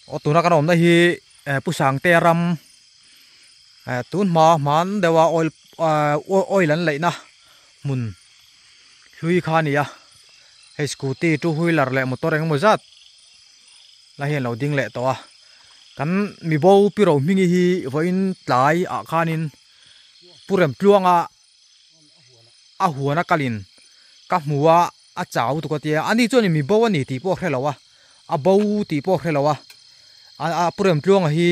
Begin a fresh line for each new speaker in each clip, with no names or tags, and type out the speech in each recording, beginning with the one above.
o tuna kan om na hi pusang te ram tun man dewa oil an leina mun hlui kha ni a he scooty two wheeler le motor eng mozat la hian lo ding le to a kan mi bo piro mingi hi voin tlai a khanin purem tluanga a huana kalin ka hmuwa a chaw tu ko tia ani choni mi bo ani ti po khrelowa a bo ti po khrelowa a purem tluanga hi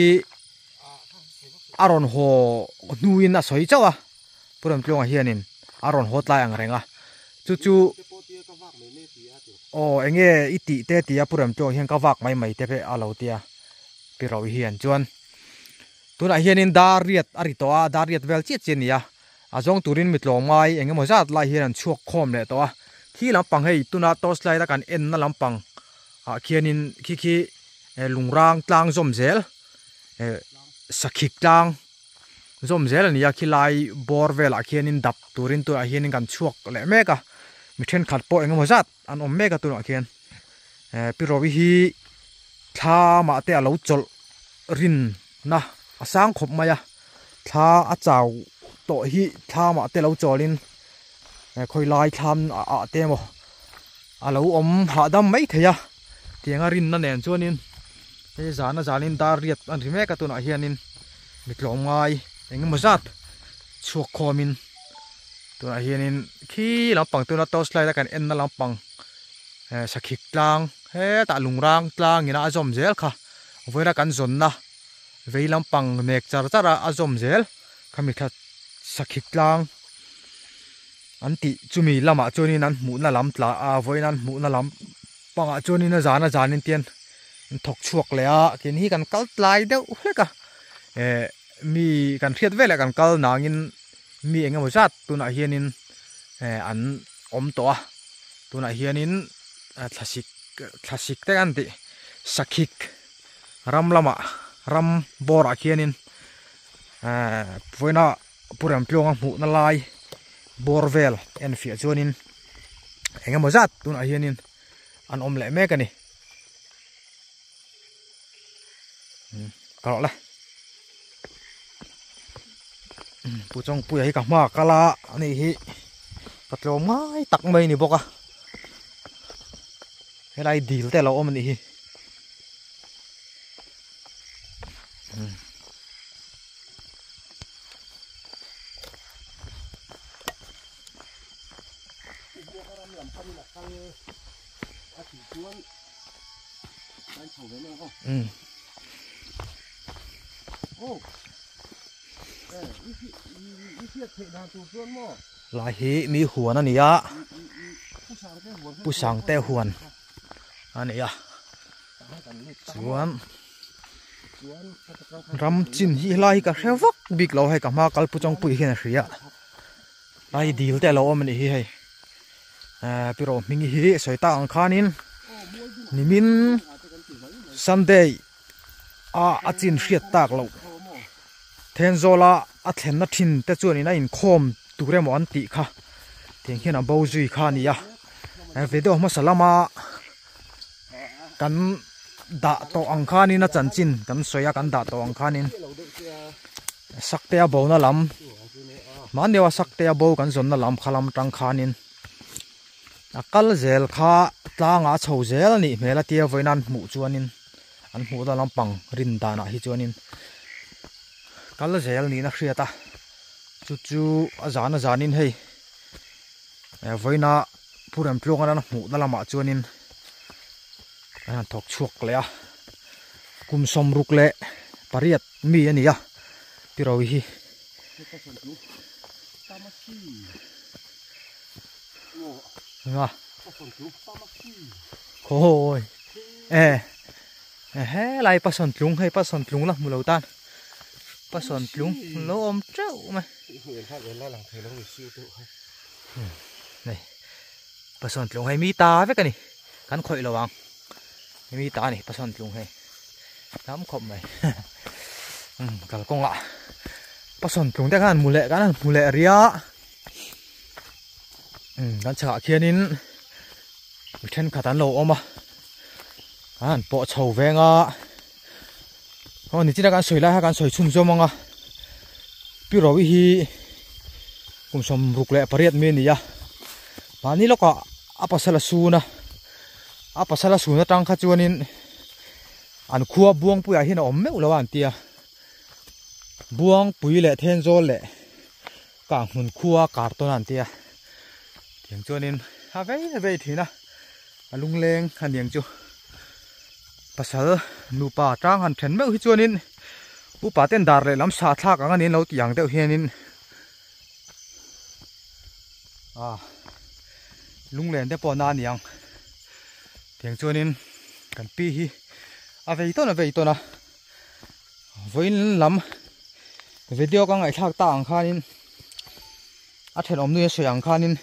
aron ho nuin a soi chawa purem tluanga hianin aron hotlai ang renga chu o enge iti te tia purem tluang hian ka wak mai te pe alo tia piro hian chuan tuna hianin dariat aritoa dariat vel chiat chinia azong turin mitlong mai enge mozat lai hian chuak khom le to a thi lampang hei tuna tos lai da kan en na lampang a khianin khi lungrang tlang zom zel sakhik tlang zom zel ania khilai borvel a khianin dap turin tu a hianin kan chuak le meka mi then khat po enge mozat an om meka tu a khian pirowi hi tha ma te alo chol rin na asang khop maya tha a chaw to hi tha ma te lo cholin khoi lai tham a te mo alo om ha dam mai theya tianga rin na nen chuanin he zana zanin dar riat an ri meka tu na hianin mitlong ngai enge mozat chuak khomin tu na hianin khi lampang tu na tos lai da kan en na lampang sakhik tlang he ta lungrang tlang ina azom zel kha voira kan zon na veilampang nek chara azom zel khami kha sakhik tlang anti chumi lama chonin an mu na lam tla a voinan mu na lam panga chonin na zana zanin tian thok chuak le a ken hi kan kal tlai deuh hleka mi kan thiat vela kan kal nangin mi engemaw zat tuna hianin an om to a tuna hianin thlasik te kan ti sakhik ram lama ram bora khianin voina puram plonga mu na lai borvel en fia chuanin engemaw zat tuna hianin an om le mek ani kalo la puchong pui hi ka ma kala ani hi patlo mai tak mai ni boka helai dil te lo om ni hi lai hi mi huan ania pusang te huan ania chuan ram chin hi lai ka hrewak bik lo hai ka ma kal puchong pui hian hria lai dil te lo om ni hi hei piro mingi hi soita ang khanin nimin Sunday a chin hriat tak lo thenzola a thlen na thin te chuan ina in khom ture mo an ti kha theng hian a bo zui kha ni ya vedo ma salama kan da to ang khanin a chanchin kan soya kan da to ang khanin sakte a bo na lam man dewa sakte a bo kan zon na lam khalam tang khanin akal zel kha tlanga chho zel ni mela tia voinan mu chuanin an mu da lampang rin dana hi chuanin kal zel ni na hriata chu azana zanin hei voina puram plonga na mu da lama chuanin an thok chuak le a kum som ruk le pariat mi ania pirawi hi nga khoi he lai pason tlung hei pason tlung la mulo tan pason tlung lo om treu ma này pason tlung hei mi ta ve ka ni kan khoi lawang mi ta ni pason tlung hei nam khom mai kal konga pason tlung te kan mule ria kan cha khianin mi then khatan lo oma an po chho venga นี่ที่นักการสวยแล้วการสวยชุ่มจมมั้งพี่เราวิธีกุมสมรุกเละประเรียดเมนี่ยะป่านนี้เราก็อัปสลสูนะอัปสลสูนะตั้งขจวนินอันขัวบวงปุยอาหินอมไม่อุลวันเตียบวงปุยเละเทนโซเละกางหุ่นขัวการตัวนั้นเตียเถียงจวนินฮาเว่ทีนะลุงเลงหันเถียงจูภาษาหนูป่าจ้างหันเห็นไม่หิจวนินอุปาเต้นดาร์เลยลำสาทากอันนี้เราอย่างเดียวเฮียนินลุงเลนได้ปอนานยังเถียงจวนินกันปีฮีเวทตัวนะวิ่งลำวิดีโอก็ไงทากตาอังคานินเห็นอมนุยสวยอังคานิน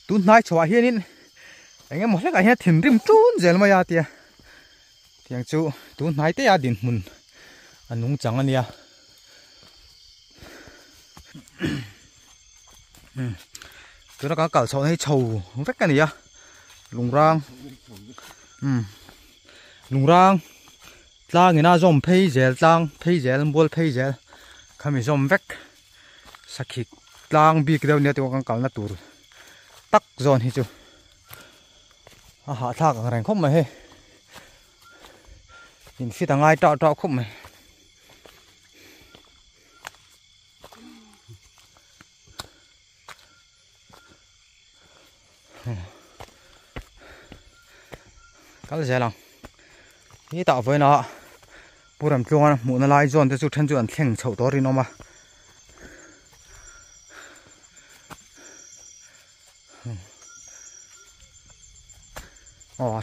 ตุนนายชัวเฮียนินไอ้เงี้ยหมดแล้วไอ้เงี้ยถิ่นริมจุนเจลมายาเตียเถียงจูตุนนายเตียดินมุนอันนุ่งจังอันเนี้ยตัวนักการชาวให้ชาวเวกกันนี่ยลุงรางลุงรางลางนี่น่าจมเพย์เจลลางเพย์เจลบอลเพย์เจลขมิจมเวกสักขีลางบีกเดียวเนี่ยตัวกันนัดตัวตักโซนฮิจูหาทางแรงคุ้มไหมเฮ้ยินฟิตง่ายจ่อคุ้มไหมก็เลยลังนี่ต่อไปนะผู้รำจวนหมุนลายจวนแต่สุดท้ายจวนแข่งเฉาตัวรินออกมา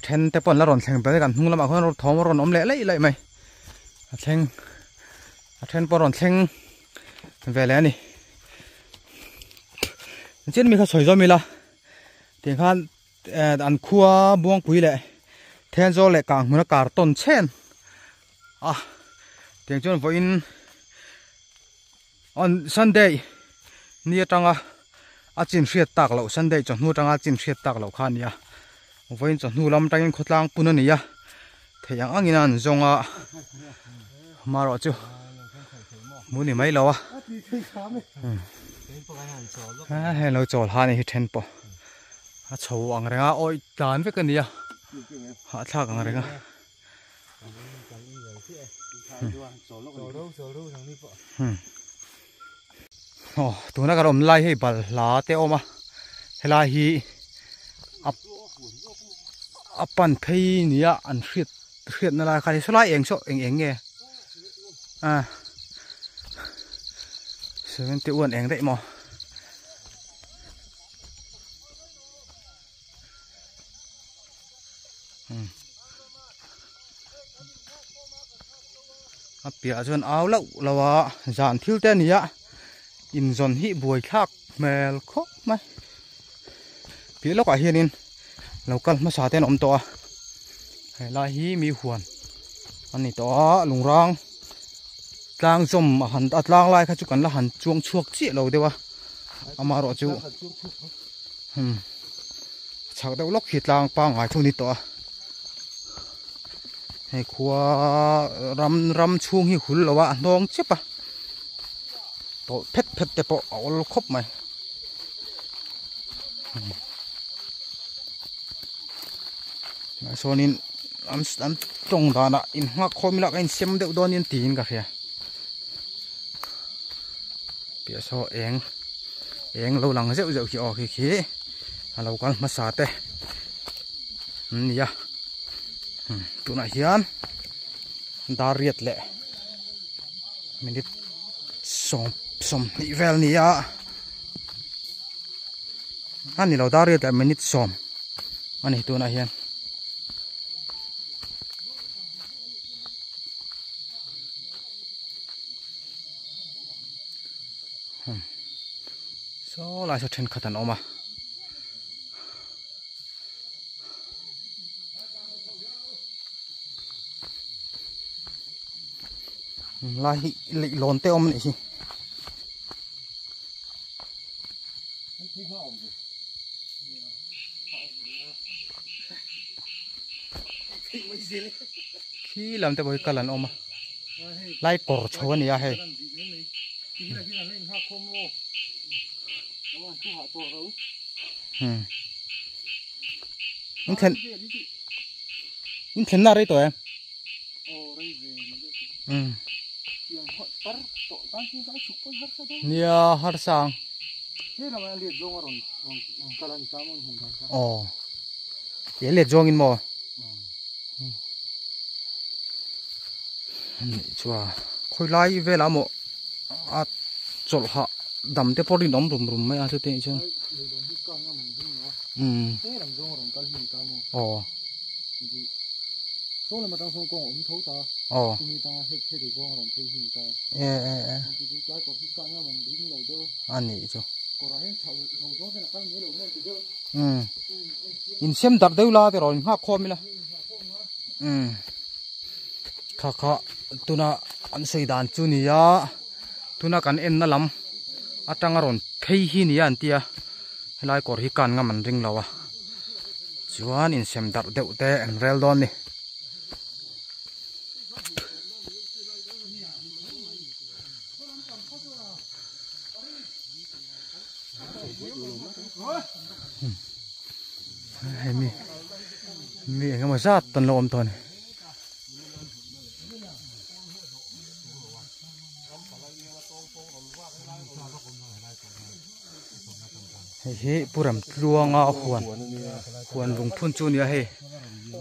เทนแต่ปนละรอนแข่งไปด้วยกันนุ่งละมาคนเราท้องรอนอมเละเลยไหมแข่งเทนปนรอนแข่งเวลานี่เช่นมีข้าวสวยจอมีละเตียงข้านอันขัวบวงปุยเลยเทนโซเล็กกางมันการต้นเช่นเตียงจนวันon Sunday นี่จังจินเสียตักเรา Sunday จนนู่จังจินเสียตักเราข้านี่วันจนนู่ลำตังขดลางปุ่นนี่เทียงอันนี้นั่นจงมารอจูมุนี่ไม่เราให้เราจอดหาในเทนปะชาวอังเรงโอ้ยจานไปกันนี่หาทางอังเรงตัวนักรบไล่ให้บัลลาเตอมาเฮลาฮีอับปันเพย์นี่อันเสียดนั่นแหละใครสลายเองโซเองไงเซเว่นติอ้วนเองได้มั้งเปียจนเอาแล้วเราจานทิวเต้นนี่อินจนฮิบวยคักเมลคบไหมเปียแล้วก็เฮียนินเราก็มาสาเต้นอมตัวให้ลายฮีมีหวนอันนี้ตัวลุงรังกลางจมหันอัดลางลายขจุกันละหันจวงชวกเจี๊ยเราเดี๋ยวเอามารอจูฉากเดี๋ยวล็อกขีดลางปางหายช่วงนี้ตัวให้ขัวรำช่วงหิหุ่นเราน้องเจ็บตัวเพชรแต่พอเอาครบไหมโซนินอันตรงด้านอินหักคอมิลักอินเซมเดือดโดนอินตีนกันเสียเปียโซเองเราหลังเจ้าขี้ออกขี้เรากันมาสาเตนี่ตัวไหนเฮียนดาเรียดแหละมินิสมนี่เวลนี่อันนี้เราดาเรียดแหละมินิสมอันนี้ตัวไหนเฮียนโซ่ลายสะเทนขัดอันออกมาลายหล่นเต้อมนี่สิขี้ลำแต่บ่อยกันลันออกมา lai cor chho ni a he in then na rei to em nia har sang ye le jong in mo chua khoi lai ve la mo a chol ha dam te pori nom rum rum mai a chu te chen
số là mà đang xong con ống thấu ta, thì ta hết thì do làm thấy gì ta, thì cái còn khi càng mình đứng lại đâu,
anh ấy chứ,
còn là hết thầu gió thế là các mấy lỗ lên thì đâu,
in xem đặt đâu la thì rồi ngáp khom mi la, khá khá, tu na anh xây đàn chu ni ya, tu na can em na lắm, ở trong rồi thấy hi ni anh tia, lại còn khi càng ngắm mình ring lâu à, chuan in xem đặt đâu te anh rel don ni. mi cái mà sát tận lộn thôi he puram luang a huan lung phun chu nia he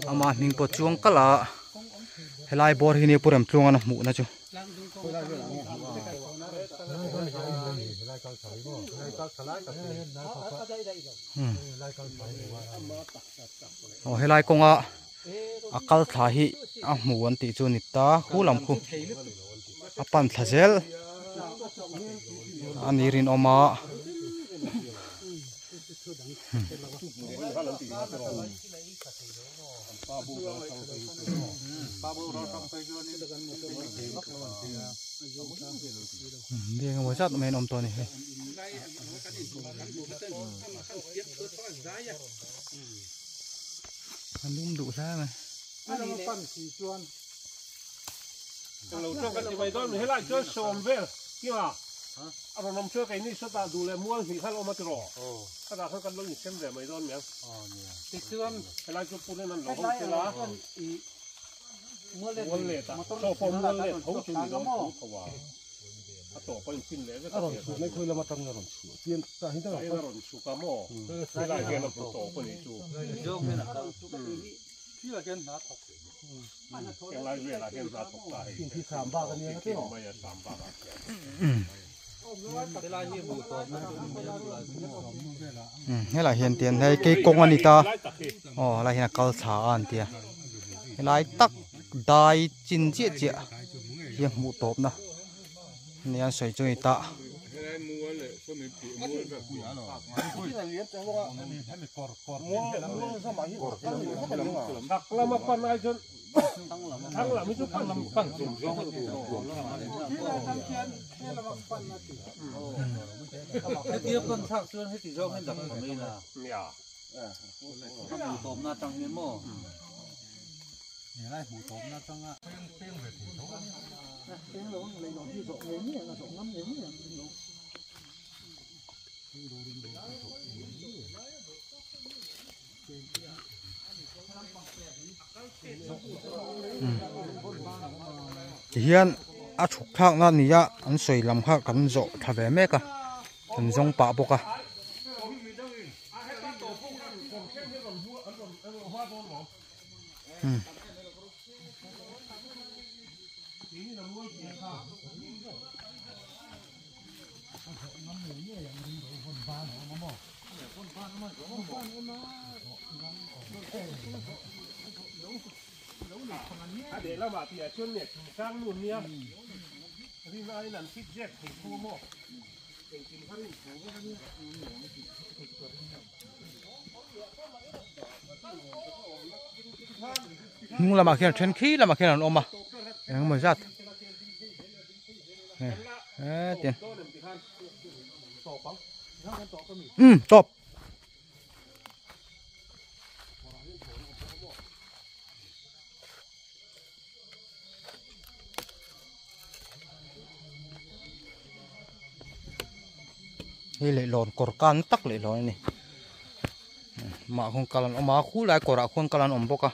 ama ning po chuang kala helai bor hi ni puram tlung an mu na chu helai konga akal tha hi a mu an ti chu ni ta khulam khu apan thazel anirin oma dia ngomong sat main om to ni anh đủ ra mà
lâu trước cái vậy đó mình lại chơi sôm về kia mà anh nằm chơi cái này sao ta đủ lên mua thì khá là mà cái rồi cái đó cái lông xem để mấy đó miếng thì xưa lại cho phụ nên nó không cái lá mua lên ta cho phong mua lên thấu chung nó thấu vào tổ bên xin lẽ cái đó
mấy khơi là mà trong nhà rồi, tiền ta hiện tại
là rồi sụp cam mỏ, cái lại cái nó tổ bên này chú,
khi là cái nát thọc,
cái lại về là cái nát thọc lại,
thì sắm ba cái này cái đó,
bây giờ sắm ba cái,
thế là hiện tiền hay cái công anh ta là hiện câu trả anh tia lại tắc đại chín chiết chiết hiện mũ tốp nè nên anh xây cho người ta
đặc là mà phần ai chứ thằng là mấy chút phần làm phần
hết tiếp con thác xương hết thì do hết đặc của mình là mũ tôm na trăng miếng mồ
này mũ tôm na trăng á
hiện a chụp khác là nia anh soi làm khác cần rộ thà về mẹ cả anh giống bạ bốc à
để làm mà thì chuyên nghiệp sang luôn nha, thì nay là thích dẹp thì thu mỏ,
nhưng là mà khi trên khí là mà khi nào ôm mà em mới giặt tiền top hi le lon kor kan tak le lon ni ma khong kalan oma khu lai kora khong kalan om boka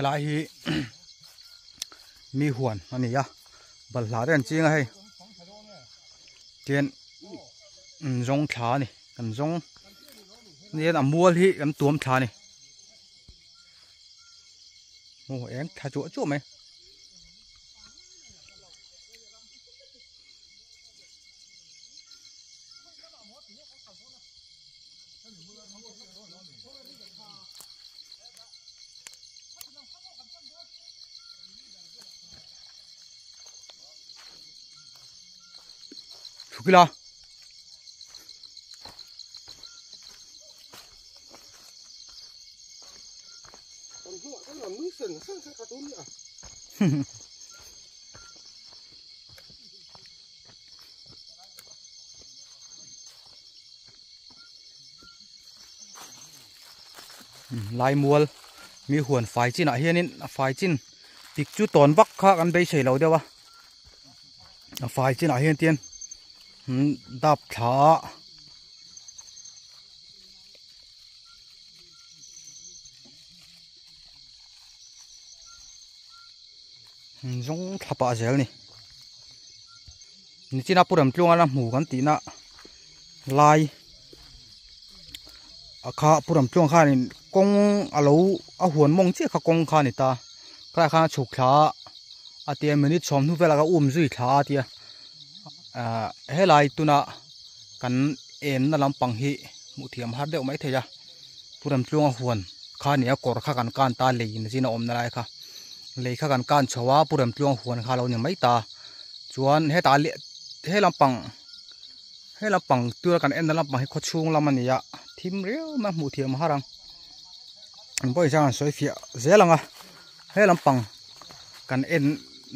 lại hi mi huan anh nhỉ bal lá đen chi ngay tiền rong thả này cần rong nên là mua hi em tuom thả này ô em thả chỗ chỗ mày Kila lai mual mi huan phai chin a hianin phai chin tik chu ton vak kha kan bei sei lo dewa phai chin a hian tian đạp thả giống tháp à gel này ni chỉ na puram tlung ana mu kan ti na lai akha puram tlung kha ni kong alo a huan mong che kha kong kha ni ta kra kha chuk thla atia minute som nu vela ka zui thla tia helai tuna kan en na lampang hi mu thiam har deuh mai theya puram tlunga huan kha nia kor kha kan ta lein jina om na lai kha lei kha kan chawa puram tlunga huan kha lo ni mai ta chuan he ta le he lampang tu kan en na lampang hi kho chung lamania thim reu ma mu thiam harang boi jang soi fia zelanga he lampang kan en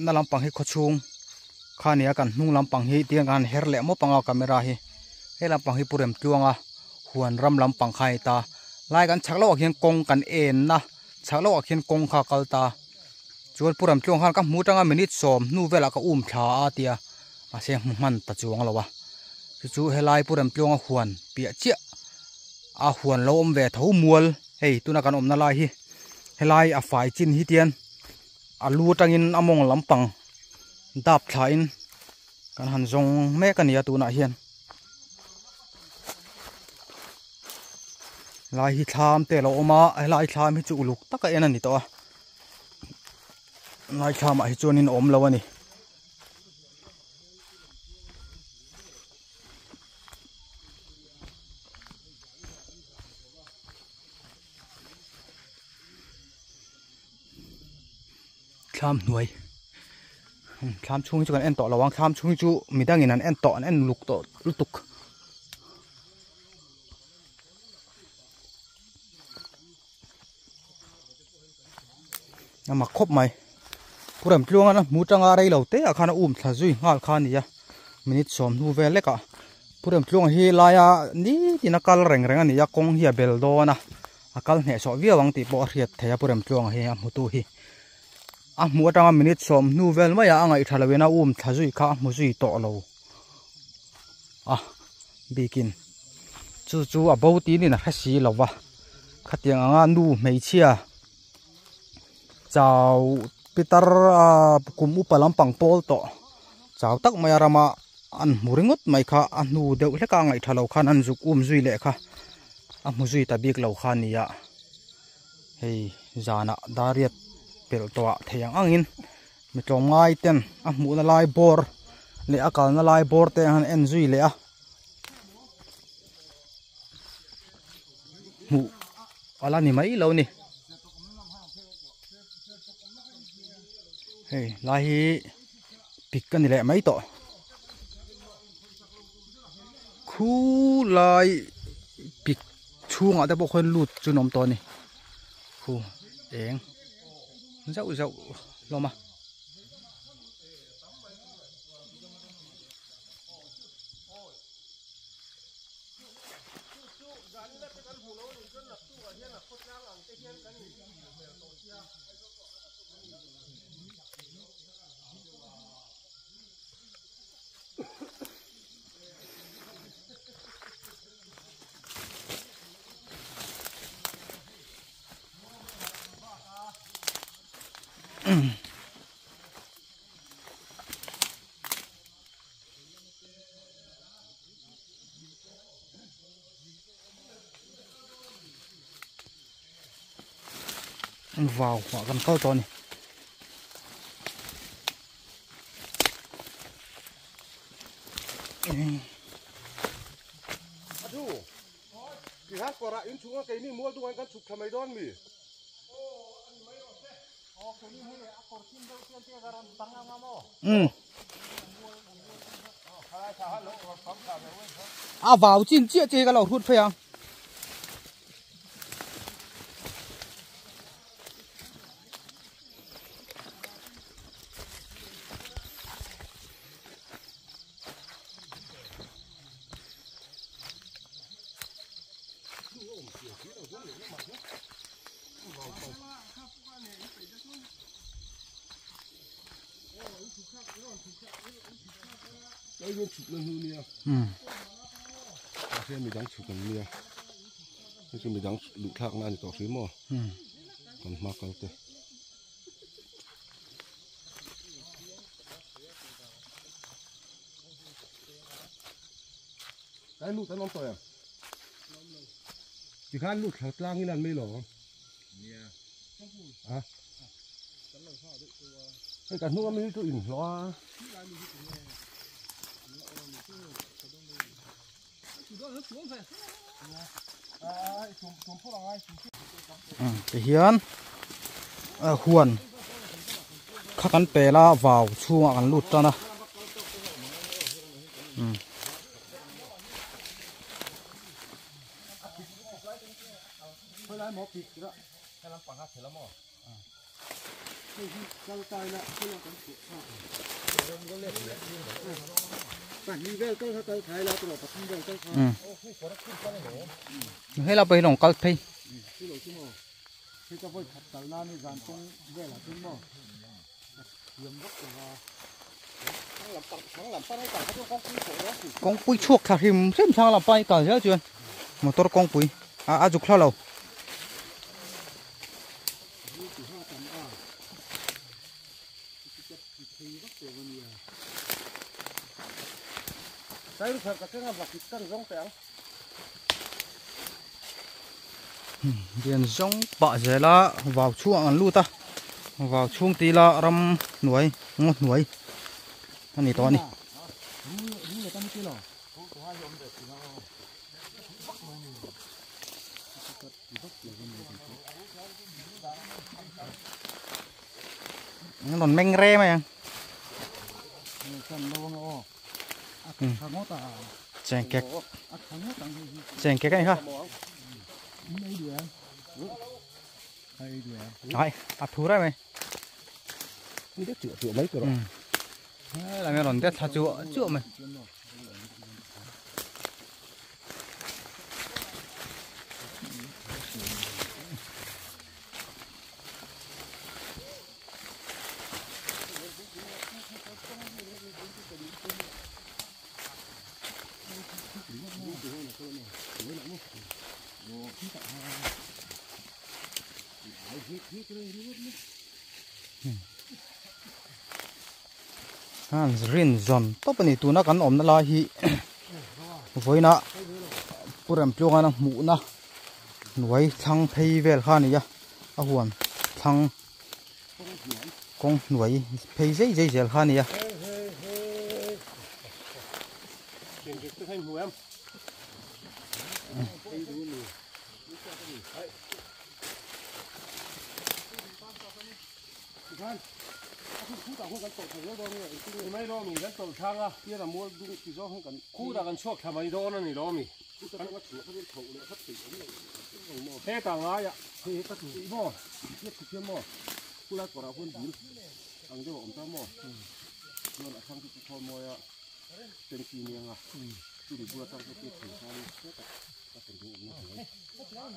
na lampang hi kho chung khania kan hnung lampang hi tiang kan herle mo panga camera hi he lampang hi puram tuanga huan ram lampang khai ta lai kan chaklo akhian kong kan en na chaklo akhian kong kha kalta chuan puram tuang khan ka mutanga minute som nu vela ka thla atia ase man ta chuang lawa chu helai puram tuanga huan pia chia a huan lo om ve tho mual hei tuna kan om na lai hi helai a fai chin hi tian alu tangin among lampang đạp thain kan han zong me kan ya tu na hian lai hi tham te lo oma lai tham hi chu luk taka en ani to lai tham a hi chuanin om lo ani tham nuôi tham chung chu kan en to lawang tham chung chu midangin an en to an en luk to lutuk ama khop mai puram tlung ana mutanga rei lo te akhana thazui ngal khan ya minute som nu ve leka puram tlung hi laya ni tina kal reng reng ani ya kong hi bel do na akal ne so wiawang ti po riat theya puram tlung hi amutu hi a muatanga minute som nu vel ma ya angai thalawena thazui kha muzui to lo bikin chu a bauti ni na hasi lawa khatiang anga nu meichia chau pitar kum upalam pang pol to chau tak maya rama an muringot mai kha anu deuh hleka ngai thalo khan an zuk zui le kha a muzui ta bik lo khan nia hei zana dariat pel to theyang angin mi tlom ngai ten a mu na lai bor le akal na lai bor te han en zui le a mu ala ni mai lo ni hey lai hi pik kan ni le mai to khu lai pik chunga te bo khon lut chu nom to ni khu eng dậu dậu lo mà vào họ gần câu to này
kỳ hát quả lại in chúng cái này mua tụi anh cắt chụp tham mấy đón mì
à vào chín chiếc chơi cái lẩu hút phải không
đây luôn chụp lên hư nia xem mình đang chụp gần nia xem mình đang lụt thang này tỏ xíu mò còn mắc cái thế cái lụt nó non tỏi à chỉ khá lụt thật lang như lần mê lỏ à cái cả nước mới tụi nó
cái hiền huồn khắc cắn pè la vào chuông ăn lụt ra nè hay là bây giờ câu thấy con quỳ chuột thà hìm xem sao làm bay cả giờ chưa mà tôi con quỳ à dục lao lâu điền giống bạ dễ là vào chuông ăn luôn ta vào chuông tí là ram nuôi ngon nuôi anh này to này nó còn manh re mà chèn kẹt cái này ha đấy áp thú đấy mày
không biết chữa mấy cái đó
là mày còn tết thà chữa mày han rin zon to pani tu na kan om na la hi voina puram plonga na mu na nuai thang thei vel kha ni ya a huan thang con nuôi phê dây dây dẻo khan nè
tiền cái cái mùi em mấy đó mình gắn tàu thang á, kia là mua đúng chỉ do không cần khu đã cần chuộc thằng mấy đó nó này đó mình. Thế tàng ai ạ? Thế các chủ mò, biết thực hiện mò, khu lại quả quân dính, ăn cho bọn ta mò, rồi lại sang cái con mồi ạ, tên kỳ niên à, chú đi vừa sang cái tiệc thử sang hết ạ, các thành viên nó thấy, cái đó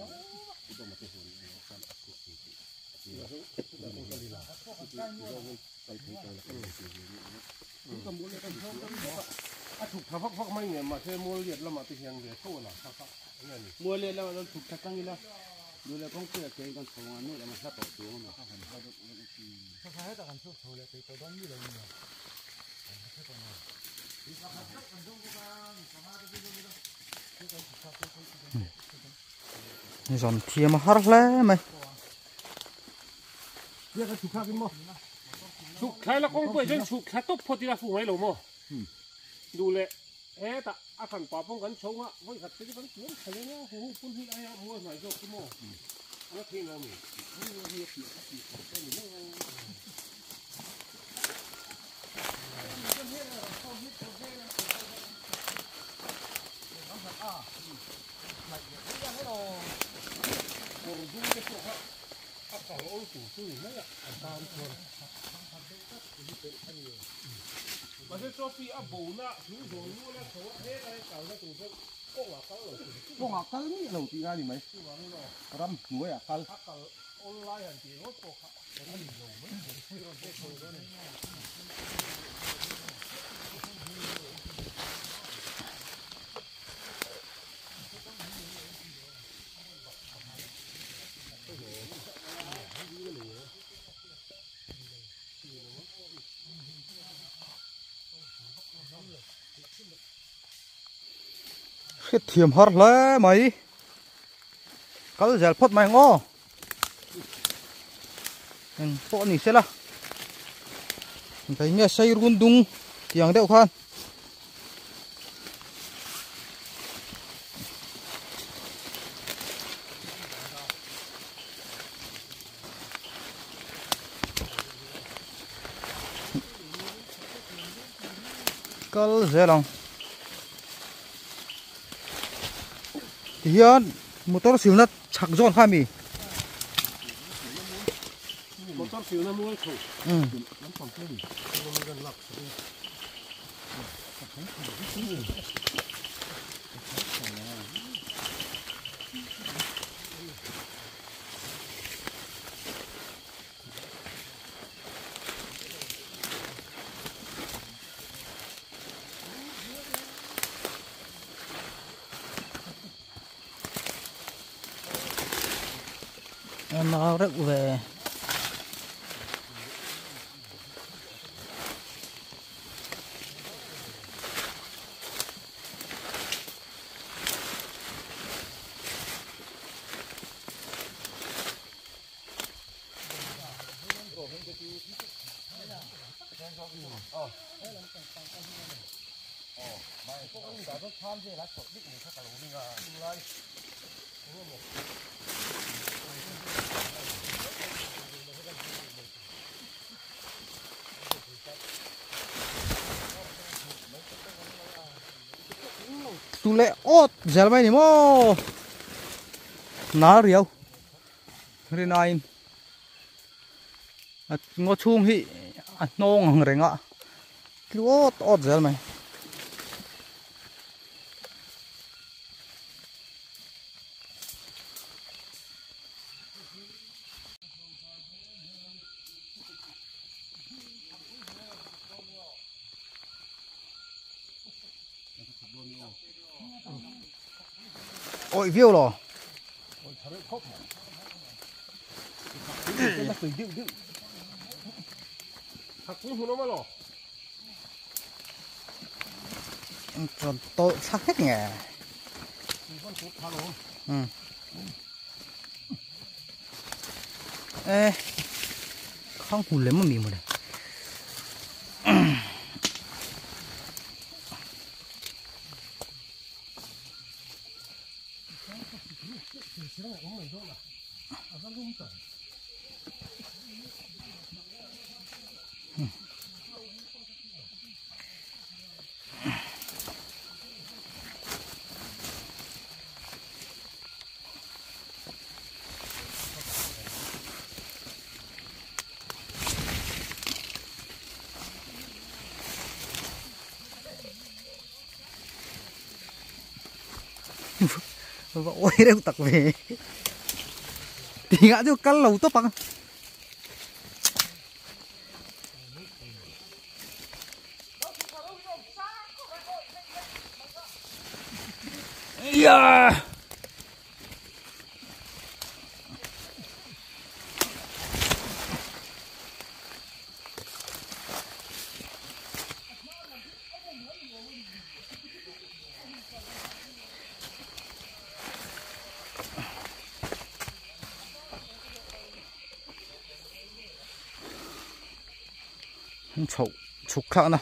mà cái hồn nó sang áp cuộc gì,ถูกทำพักไม่เนี่ยมาเทมัวเลียดแล้วมาติเฮียงเดี๋ยวโซ่ละครับมัวเลียดแล้วเราถูกทักตั้งนี่แล้วดูแลป้องเพื่อเกณฑ์กันสองอันนู้นแล้วมันซับต่อตัวมันเขาให้แต่กันช่วยโซ่เลยไปตัวด้านนี้เลยเนี่ย
นี่ส่วนเทียมฮาร์เลยไหม
เรียกกันถูกข้ากินมั้งถูกใครละกองป่วยจนถูกแค่ตบพอดีละฝูงไว้หรอมั้งดูแลแต่อาการป่าป้องกันชงอ่ะไว้ขัดไปที่บ้านสวนใครเนี่ยหูพุ่นที่ไอ้หัวหน่อยโยกขึ้นมั้งแล้วเทียงเรามีmà cái cho phi áp bù nè, thiếu rồi mua là số hết đấy, cào ra tủ sẽ cố ngạc cào ní đầu tí ra đi mấy, ram nuôi à cào, online hàng tiền hốt cố ngạc, cái này nhiều mấy,
cái thiềm hót lẽ mày có giờ phốt mày ngô phốt này sẽ là cái mẹ xây run dung tiếng đeo khan có giờ lòng hiện motor siêu nó chặt giòn khai mì
motor siêu nó mua khẩu
nó rất về tu lệ ốt giờ mày nè mô ná riêu rin ai ngô chung hi nong hàng reng ạ ốt ốt giờ mày ôi viêu rồi
hạt cũng không nó mà lò
còn tôi sắc hết nghề ê
không hùn lắm mà mì một này ôi đây tặc về thì ngã cho cắn lầu tốt bằng yeah. chậu chục khá nào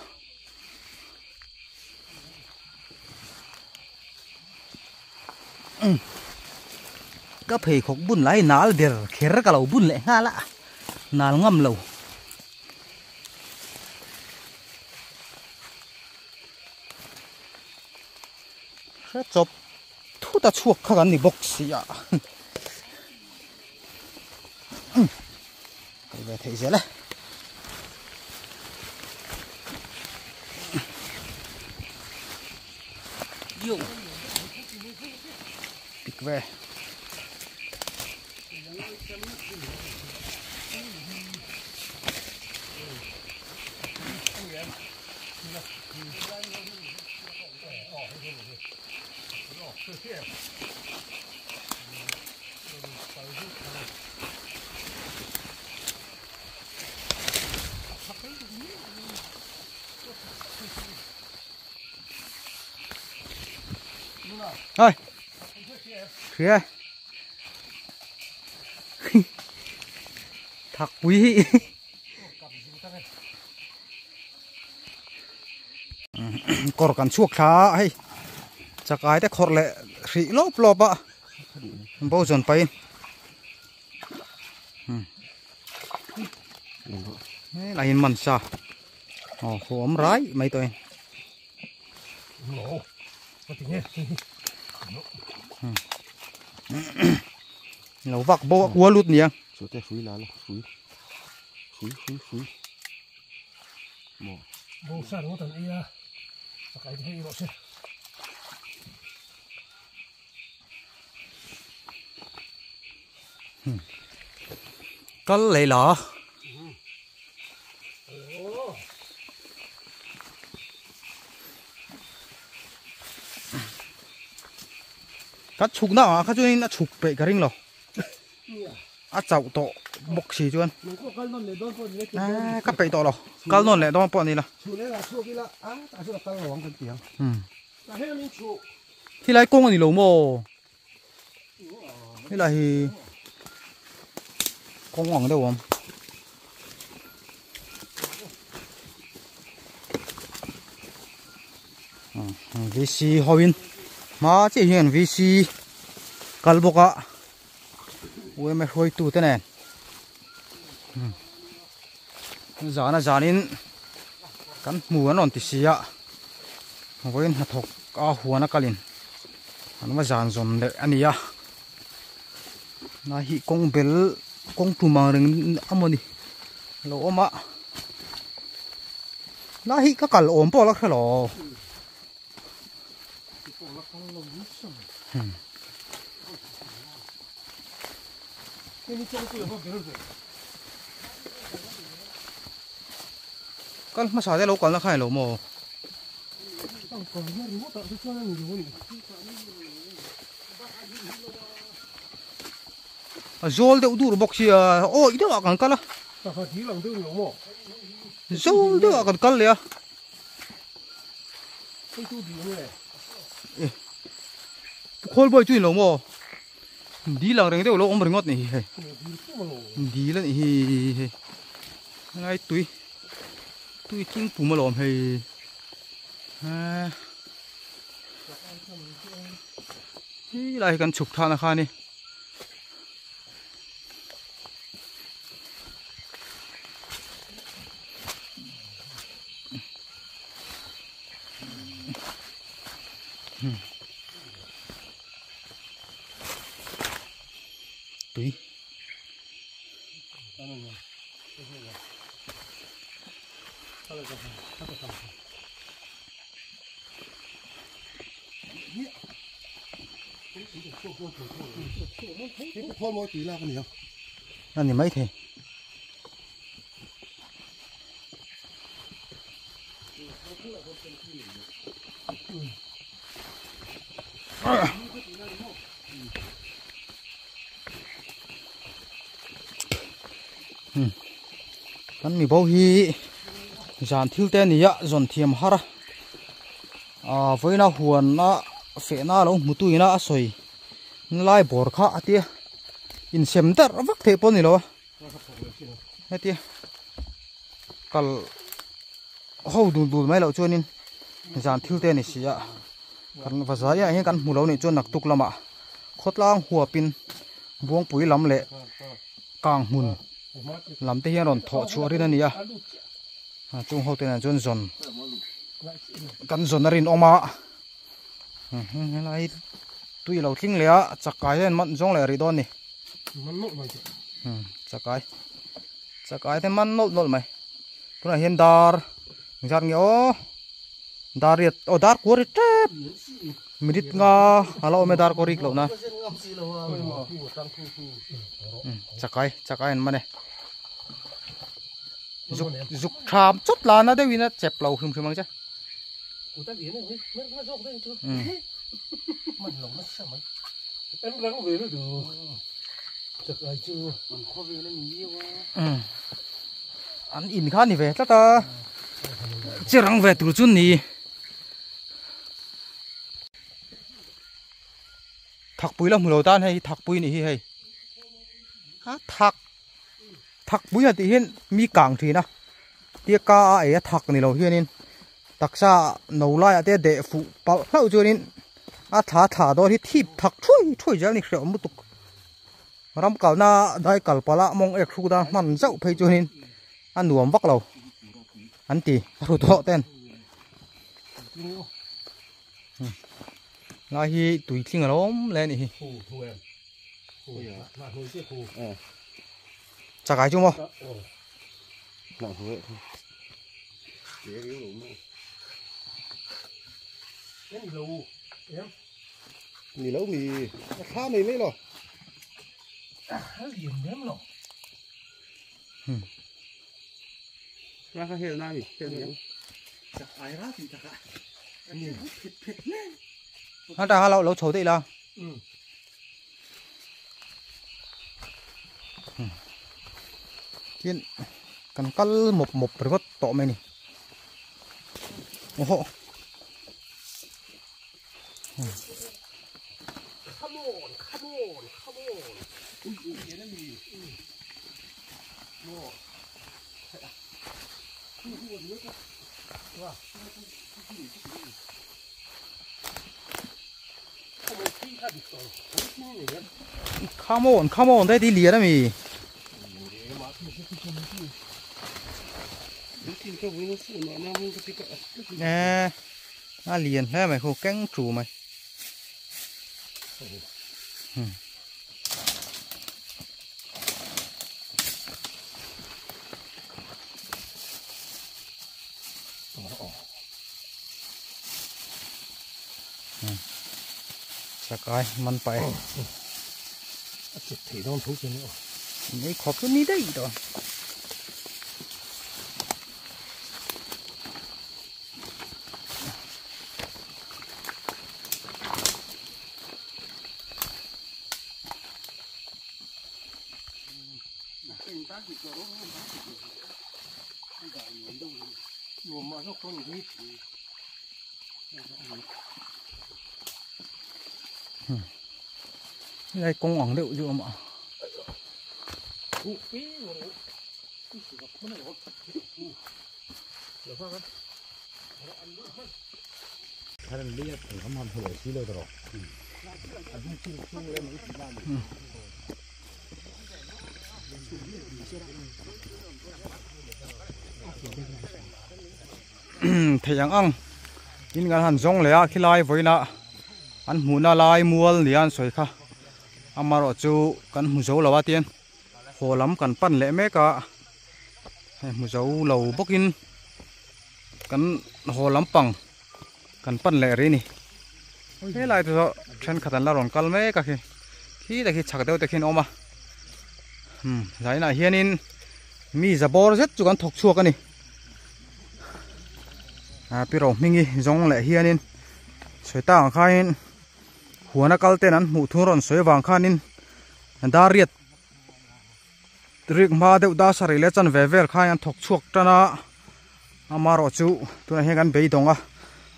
các thầy khóc bún lại nál để khé ra cả lẩu bún lại nga lạ nál ngâm lẩu rất chụp thu ta chuộc khá gần đi bốc xì à cái về thấy dễ đấy tuyệt vời thôi phía thật quý cor kan chuộc khá hay chắc ai ta khor lệ rỉ lốp lốp ạ bao dần pain là hình mình sao khóm rái mấy tôi lẩu vạc bộ cua lút nhỉ
chỗ tay phúi lá là phúi
bộ sản của thằng ia cái gì bộ sản
có lấy lọ cắt chục nào cắt cho nên nó chục bể cái ring lò chậu to bọc xì chuan cắt bể to lò cắt non lẹ đó bọn này là thì lấy công thì lỗ mồ thế là thì công hoàng đâu không VC Howin mà chỉ hiện VC Kalboka ui mày hôi tụ thế này giá là giá nên cắn mùa nó thì xí ạ với hạt thóc hùa nó kalin nó mà dàn dồn để anh ấy na hi công bel công tu mang rừng amoni lo mà na hi các cal ôm bỏ lắc lo con mà sao thế lâu còn là khai lỗ mồ zol de udur boxi oh itu akan kalah zol de akan kalah ya khol boy chui lỗ mồ đi lang reng de lo om ringot ni đi lên hi
ngay túi chính phủ mà lòm hay lại cần chụp than là khai đi túi anh thì mấy thế kan mi bo hi zan thil te ni ya zon thiam hara voina huan na fe na lo mutui na soi lai bor kha atia in sem dar vak the pon ni lo atia kal ho dul dul mai lo chonin zan thil te ni sia kan vazaya he kan mulo ni chon nak tuk lama khotlang huapin buang pui lam le kang mun làm thế hiện còn thọ chúa đi nè chung hậu tên là John John căn John rin oma lại tuy lâu kinh lẽ chắc cái nên mặn giống lại ridon nè chắc cái thì mặn nốt mày tôi là hiện dar giang nghèo dar riết dar của riết minit nga alo me dar của riết lâu na chắc cái mà này dục khám chút là nó đây vì nó chẹp lầu khum khum chứ anh in khá ni về chắc ta chưa răng về từ chút ni thạc bụi là mùi lầu tan hay thạc bụi này hay thạc bụi là thì hiện mi cảng thì na tia ca ấy thạc này lâu hiện nên đặc sa nấu lại tia để phụ bảo lâu cho nên thả đó thì thịt thạc chui ra này sợ một tục ram cào na đại cào pala mong ek khu da man dậu phải cho nên ăn nuông vắt lâu ăn tì rồi thọ tên lại hi tùy thiên ở lắm lên đi chả cái chung không?
mì lấu mì khá mì mấy rồi ra cái hiện nay chặt ai ra thì chặt anh nhìn phết lên
hắn ta lâu lâu chối đấy là thiên cần cắt một phải có tọ mày nè ồ come on đây đi lìa đó mì nè liền thế mày khô cắn chủ mày cái mình phải
thì don't thú cho nữa
mấy khó cứ ní đấy rồi đây con ỏng điệu chưa mà
ถ้าเรียกถึงเขามันเผยที่เลยตลอด
เทียงอังกินกันหันซงเลยขี้ลายไว้นะอันหมูน่าลายมัวเลียนสวยค่ะอามารอจูกันหมูโจเหล่าเตียนโหล้ำกันปั้นเละแม่กะหมูโจเหล่าบกินกันโหล้ำปังกันปั้นเละรีนี่เฮ้ยลายตัวฉันขัดละรอนกัลแม่กะขี้แต่ขี้ฉักเดียวแต่ขี้ออกมาหลายน่ะเฮียนินมีจะบอร์เซ็ตจุกันถกชัวกันนี่พี่เรามิงี้จงแหละเฮียนินสวยต่างข้านินหัวนักกัลเตนั้นหมู่ทุ่งรอนสวยวางข้านินดาเรียดริกมาเดวดาสริเลจันเวเวลข้ายันถกชวกตนะอามารอจูตัวนี้กันเบยดงอ่ะ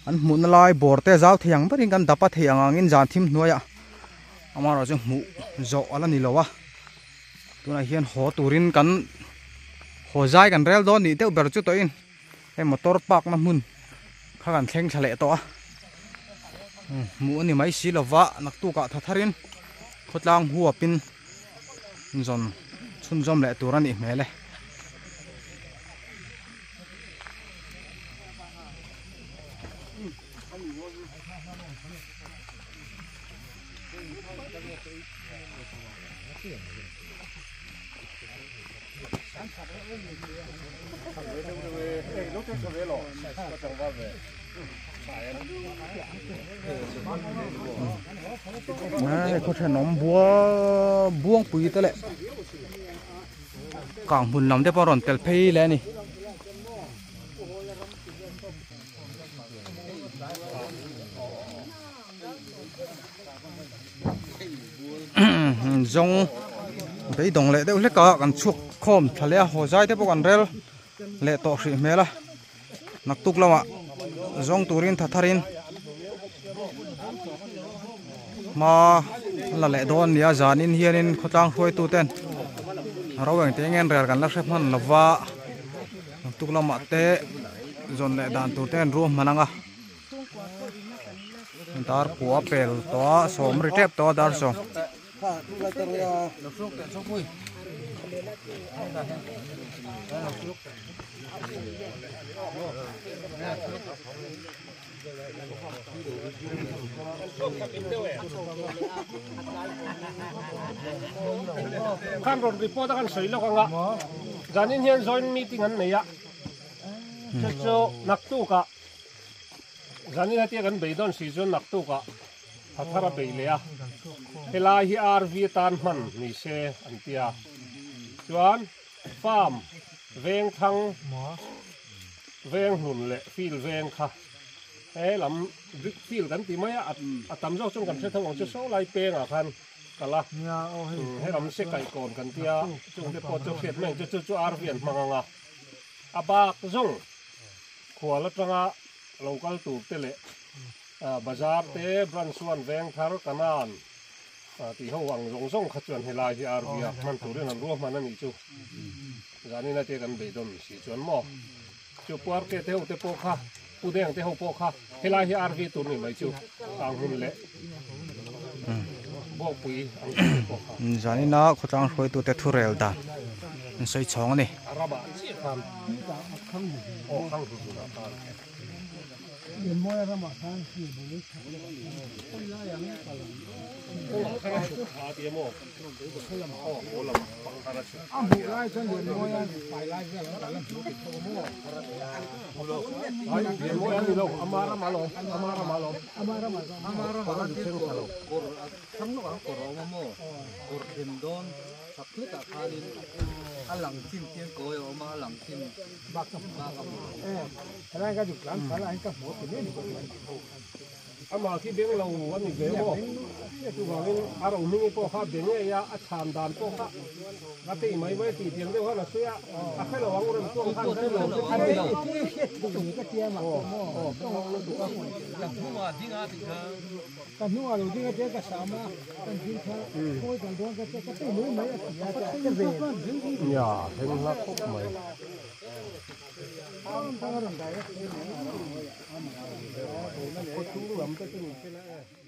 อันหมุนลายบอร์เตจ้าเทียงบริกันดับปะเทียงงินจานทิมนัวยอ่ะอามารอจูหมู่โจอะไรนี่เหรอวะตัวนี้เฮียนหัวตูรินกันหัวใจกันเรลโดนนี่เดี๋ยวเบรจุตัวอินไอ้มอเตอร์ปักน้ำมุนข้ากันเข่งเฉลตัวหมูนี่ไม่สีละวะนักตู้กะทัดทารินขดลางหัวปินจนชุนจอมแหละตัวนั้นอีกแม่เลยเขาใช้น้ำบัวบ้วงปุ๋ยตัวแหละกางหุ่นลำได้ปะรอนเตลเพย์แล้วนี่จงไปดงเละเดี๋ยวเล็กกันชุกคอมทะเลหัวใจเดี๋ยวพวกกันเรลเละต่อสิเมล่ะนักตุกแล้วอ่ะจงตูรินทัดทารินมาละเละโดนเนี่ยจานินเฮียนินขดลางช่วยตูเต้นเราเองเตงเงินเรียกันลักเสพมันละว่าตุกละมาเตะจนเละด่านตูเต้นรวมมันอ่ะดาร์ปัวเปลตัวสมริเทปตัวดาร์สม
ข้ามรถรีพอร์ตกันสวยแล้วกันละจานินเฮียนจอยมีติ้งอันไหนอะเจ้านักตู้กะจานินที่กันเบย์ดอนซีจนนักตู้กะพัฒนาเบย์เลยอะเฮลาฮีอาร์วีตันมันนี่เชอันเตียจวนฟาร์มเวงทังเวงหุ่นเละฟิลเวงค่ะเฮ้ยลำฟิลกันตีไหมอะตำเจ้าจงกันเชื่อทั้งหมดจะโซ่ลายเปงอ่ะคันกันละให้ลำเสกไก่ก่อนกันเตียจงเดปอจะเขียนแม่งจะอาร์เวียนมังงะอาบากจงขวาละจังอ่ะเราก็ตูเตะเละบาซาร์เตะบรันส่วนเวงทาร์กันนานที่เขาหวังจงส่งขจรให้ลายที่อาร์เวียมันตัวเรื่องนั้นรวมมันนั่นอีกจูจานี่น่าจะกันเบดอนสีจวนหม้อจูปวดเกเทวเตปโปค่ะผู้เดียงเตหโปค่ะให้ลายที่อาร์วีตัวนี้ไม่จูต่างหุ่นเละบอกปุ๋ย
จานี่นะเขาตั้งช่วยตัวเตทุเรลดานใส่ช่องนี่
ระบาดเสียความโอ้ข้างหุ่นนะ
เดี๋ยวมวยระบาดทางที่บริษัทคนละอย่างนี้กัน
โอ้ข้างหุ่นขาเดียโม่โอ้โหลำปังคาราชุ
อ้าวบุไล่จนเดี๋ยวมวยไปไล่เรื่องแล้วกันธุรกิจโตโม่
เดี๋ยวมวยนี่เราอามารามาลงอามารามาลง
ที่โกรทั้งนู้นโกรมาโม่โกรเห็นโดนสักที่ตาคาลินอันหลังทิ้งเทียนโกยออกมาหลังทิ้งบักกับอะไรก็จุดหลังอะไรก็หัวตัวนี้
ama khi beng lâu anh mình về bộ tu vào bên à rồi mình bộ khác beng ấy ya à chạm đàn bộ khác cái gì mấy mấy tỷ tiền đâu là suy à cái là ông rồi tu khác cái là
anh đi đâu cái tiền mà cái nu à rồi đi cái tiền cái sao mà cái gì khác thôi còn đó cái tiền mới mấy cái về
nhà thêm là khúc mày
không có đồng đại
có chú lắm cái này